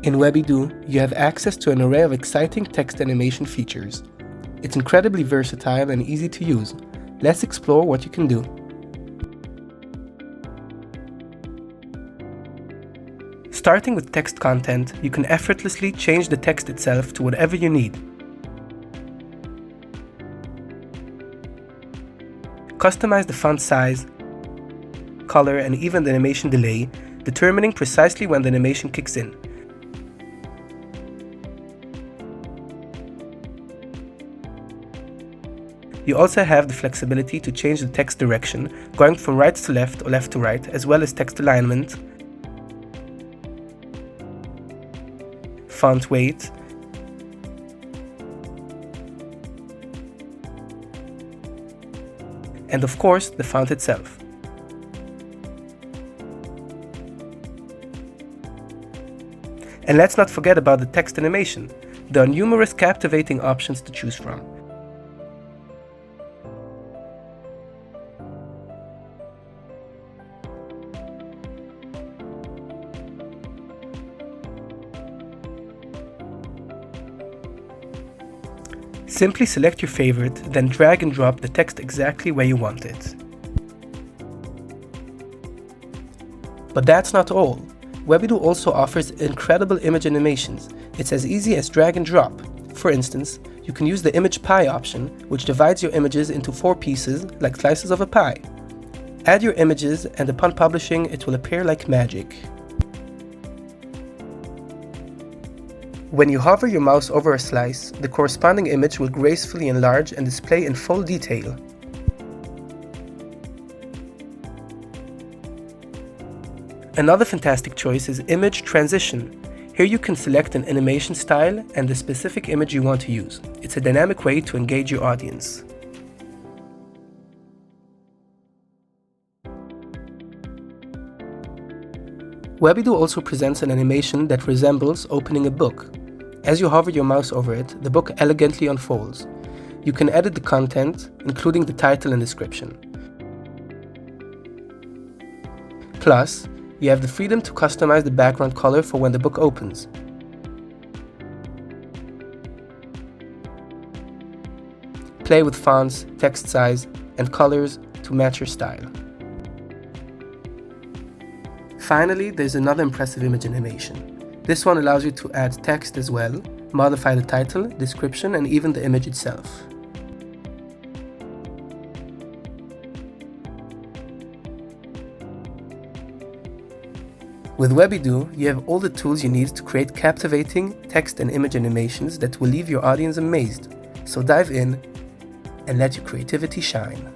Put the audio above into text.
In Webydo, you have access to an array of exciting text animation features. It's incredibly versatile and easy to use. Let's explore what you can do. Starting with text content, you can effortlessly change the text itself to whatever you need. Customize the font size, color, and even the animation delay, determining precisely when the animation kicks in. You also have the flexibility to change the text direction, going from right to left or left to right, as well as text alignment, font weight, and of course, the font itself. And let's not forget about the text animation. There are numerous captivating options to choose from. Simply select your favorite, then drag and drop the text exactly where you want it. But that's not all. Webydo also offers incredible image animations. It's as easy as drag and drop. For instance, you can use the image pie option, which divides your images into 4 pieces like slices of a pie. Add your images, and upon publishing, it will appear like magic. When you hover your mouse over a slice, the corresponding image will gracefully enlarge and display in full detail. Another fantastic choice is image transition. Here you can select an animation style and the specific image you want to use. It's a dynamic way to engage your audience. Webydo also presents an animation that resembles opening a book. As you hover your mouse over it, the book elegantly unfolds. You can edit the content, including the title and description. Plus, you have the freedom to customize the background color for when the book opens. Play with fonts, text size, and colors to match your style. Finally, there's another impressive image animation. This one allows you to add text as well, modify the title, description, and even the image itself. With Webydo, you have all the tools you need to create captivating text and image animations that will leave your audience amazed. So dive in and let your creativity shine.